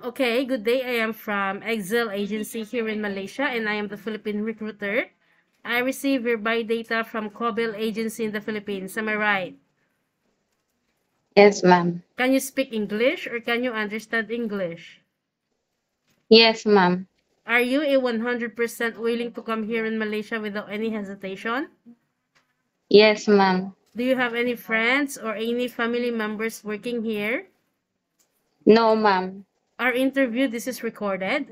Okay, good day. I am from Exile Agency here in Malaysia, and I am the Philippine recruiter. I receive verify data from Cobel Agency in the Philippines. Am I right? Yes, ma'am. Can you speak English or can you understand English? Yes, ma'am. Are you a 100% willing to come here in Malaysia without any hesitation? Yes, ma'am. Do you have any friends or any family members working here? No, ma'am. Our interview, this is recorded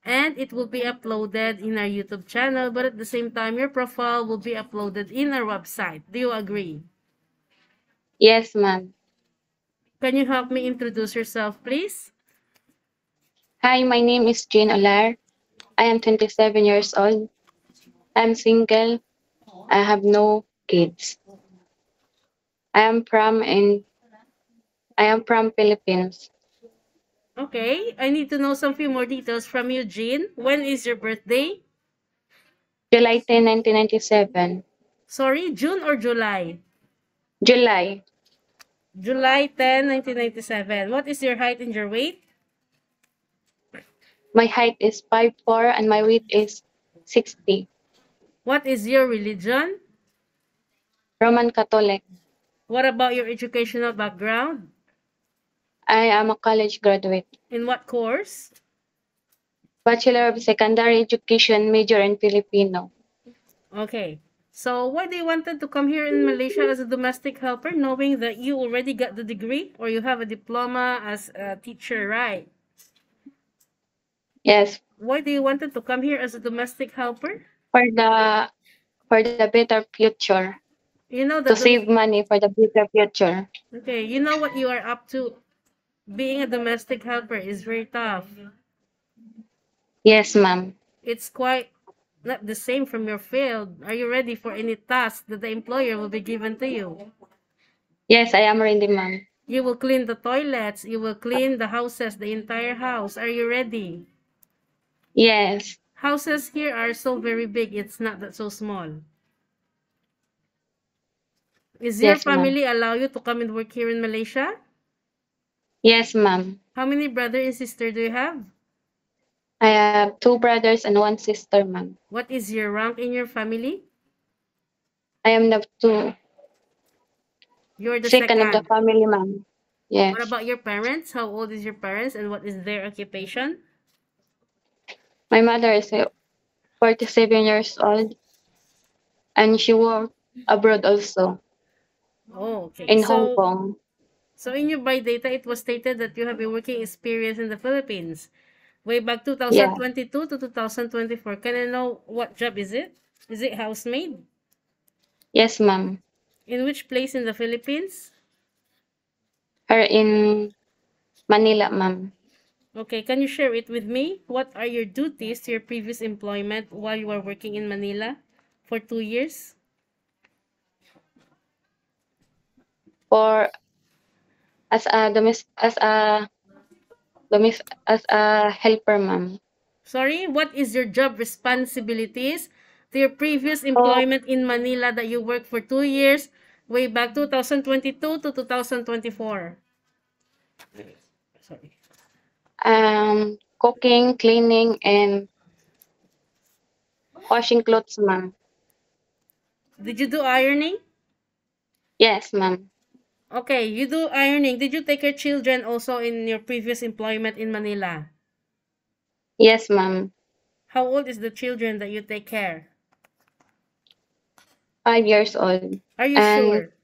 and it will be uploaded in our YouTube channel, but at the same time, your profile will be uploaded in our website. Do you agree? Yes, ma'am. Can you help me introduce yourself, please? Hi, my name is Jane Olar. I am 27 years old. I'm single. I have no kids. I am from in I am from Philippines. Okay, I need to know some few more details from you, Jean. When is your birthday? July 10, 1997. Sorry, June or July? July. July 10, 1997. What is your height and your weight? My height is 5'4" and my weight is 60. What is your religion? Roman Catholic. What about your educational background? I am a college graduate. In what course? Bachelor of Secondary Education, major in Filipino. Okay. So why do you wanted to come here in Malaysia as a domestic helper, knowing that you already got the degree or you have a diploma as a teacher, right? Yes, Why do you wanted to come here as a domestic helper? for the for the better future. You know To that save money for the better future. okay, you know what you are up to. Being a domestic helper is very tough. Yes, ma'am. It's quite not the same from your field. Are you ready for any task that the employer will be given to you? Yes, I am ready, ma'am. You will clean the toilets, you will clean the houses, the entire house. Are you ready? Yes. Houses here are so very big, it's not that so small. Is your Yes, ma'am. family allow you to come and work here in Malaysia? Yes, ma'am. How many brother and sister do you have? I have two brothers and one sister, ma'am. What is your rank in your family? I am the two You're the second of the second. family, ma'am. What Yes. about your parents? How old is your parents and what is their occupation? My mother is 47 years old and she worked abroad also Oh, okay. in Hong So, Kong. so in your bio data, it was stated that you have a working experience in the Philippines way back Yeah. 2022 to 2024. Can I know what job is it? Is it housemaid? Yes, ma'am. In which place in the Philippines? Her in Manila, ma'am. Okay, can you share it with me? What are your duties to your previous employment while you were working in Manila for 2 years? For as a helper, ma'am. Sorry, what is your job responsibilities to your previous So, employment in Manila that you worked for 2 years, way back 2022 to 2024? Sorry. cooking, cleaning, and washing clothes, ma'am. Did you do ironing? Yes, ma'am. Okay, you do ironing. Did you take your children also in your previous employment in Manila? Yes, ma'am. How old is the children that you take care? 5 years old Are you and sure?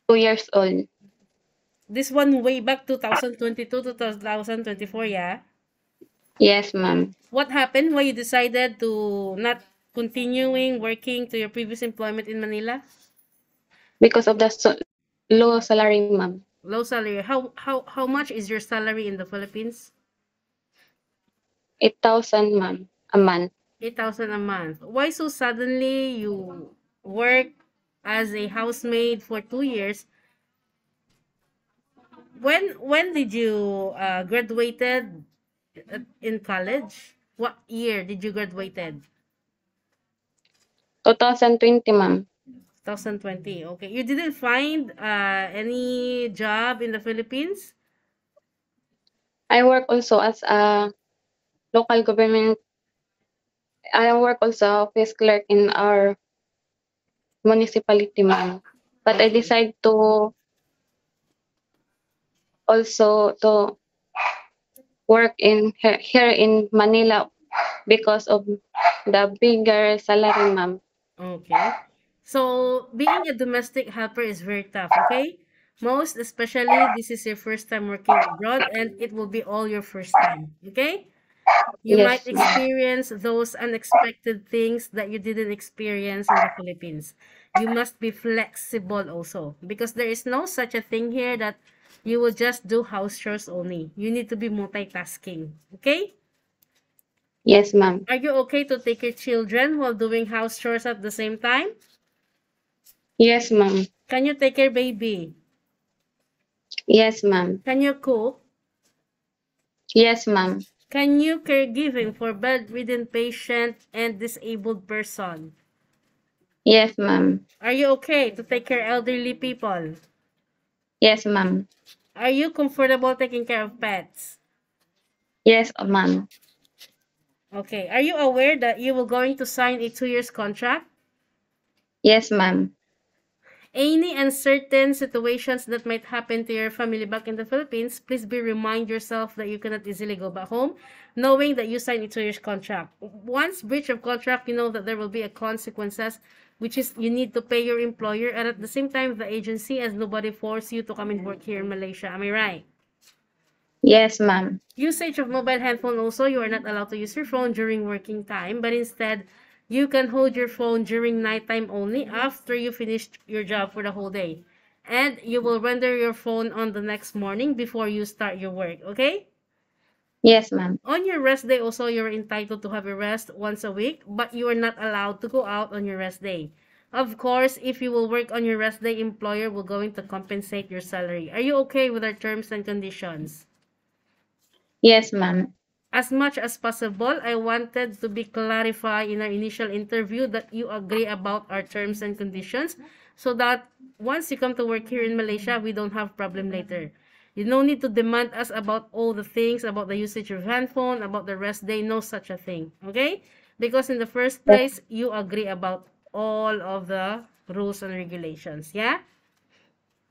2 years old. This one way back 2022 to 2024, yeah? Yes, ma'am. What happened? Why you decided to not continuing working to your previous employment in Manila? Because of the low salary, ma'am. Low salary. How much is your salary in the Philippines? 8,000, ma'am, a month. 8,000 a month. Why so suddenly you work as a housemaid for 2 years? When did you graduated in college? What year did you graduated? 2020, ma'am. 2020. Okay. You didn't find any job in the Philippines? I work also as a local government. I work also office clerk in our municipality, ma'am. But I Okay. decide to also to work in here in Manila because of the bigger salary, ma'am. Okay. So, being a domestic helper is very tough, okay? Most especially, this is your first time working abroad and it will be all your first time, okay? You might Yes, ma'am. experience those unexpected things that you didn't experience in the Philippines. You must be flexible also because there is no such a thing here that you will just do house chores only. You need to be multitasking, okay? Yes, ma'am. Are you okay to take your children while doing house chores at the same time? Yes, ma'am. Can you take care baby? Yes, ma'am. Can you cook? Yes, ma'am. Can you caregiving for bedridden patient and disabled person? Yes, ma'am. Are you okay to take care elderly people? Yes, ma'am. Are you comfortable taking care of pets? Yes, ma'am. Okay. Are you aware that you will going to sign a 2 years contract? Yes, ma'am. Any uncertain situations that might happen to your family back in the Philippines, please be remind yourself that you cannot easily go back home, knowing that you signed a 2 years contract. Once breach of contract, you know that there will be a consequences, which is you need to pay your employer, and at the same time, the agency, as nobody force you to come and work here in Malaysia. Am I right? Yes, ma'am. Usage of mobile handphone also, you are not allowed to use your phone during working time, but instead, you can hold your phone during nighttime only after you finished your job for the whole day. And you will render your phone on the next morning before you start your work, okay? Yes, ma'am. On your rest day also, you're entitled to have a rest once a week, but you are not allowed to go out on your rest day. Of course, if you will work on your rest day, employer will going to compensate your salary. Are you okay with our terms and conditions? Yes, ma'am. As much as possible, I wanted to be clarified in our initial interview that you agree about our terms and conditions so that once you come to work here in Malaysia, we don't have problem later. You no need to demand us about all the things, about the usage of handphone, about the rest day, no such a thing. Okay? Because in the first Yes, place, you agree about all of the rules and regulations. Yeah?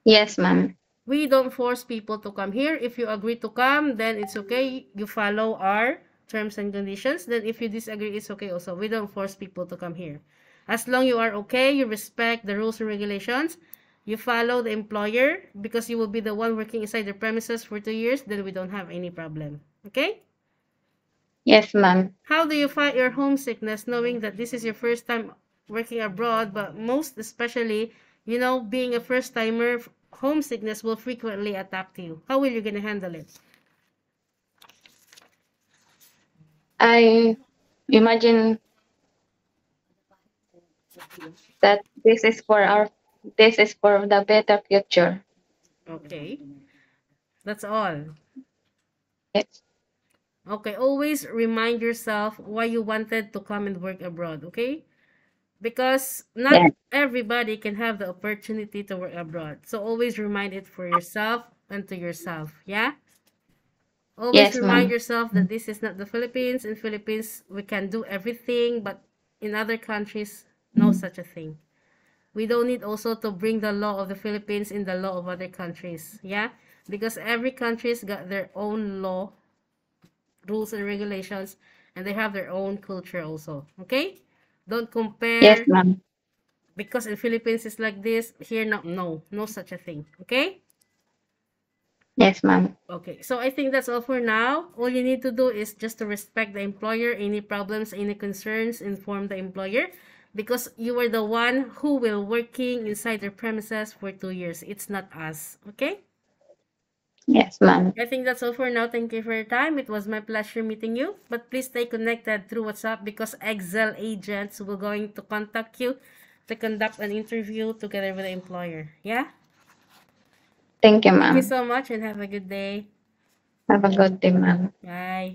yes, ma'am. We don't force people to come here. If you agree to come, then it's okay. You follow our terms and conditions. Then if you disagree, it's okay also. We don't force people to come here. As long you are okay, you respect the rules and regulations, you follow the employer because you will be the one working inside the premises for 2 years, then we don't have any problem. Okay? Yes, ma'am. How do you fight your homesickness knowing that this is your first time working abroad, but most especially, being a first timer, homesickness will frequently attack you. How will you gonna handle it? I imagine that this is for the better future. Okay, that's all. Yes. Okay, always remind yourself why you wanted to come and work abroad, okay? Because not Yes. everybody can have the opportunity to work abroad. So always remind it for yourself and to yourself, yeah? Always Yes, remind ma'am. yourself that this is not the Philippines. In Philippines, we can do everything, but in other countries, no such a thing. We don't need also to bring the law of the Philippines in the law of other countries. Yeah? Because every country's got their own law, rules and regulations, and they have their own culture also. Okay? Don't Yes, compare ma'am. because in Philippines it's like this. Here no such a thing. Okay? Yes, ma'am. Okay, so I think that's all for now. All you need to do is just to respect the employer. Any problems, any concerns, inform the employer because you are the one who will working inside their premises for 2 years. It's not us. Okay? Yes, ma'am. I think that's all for now. Thank you for your time. It was my pleasure meeting you. But please stay connected through WhatsApp because Excel agents will going to contact you to conduct an interview together with the employer. Yeah? Thank you, Thank you ma'am. so much and have a good day. Have a good day, ma'am. Bye.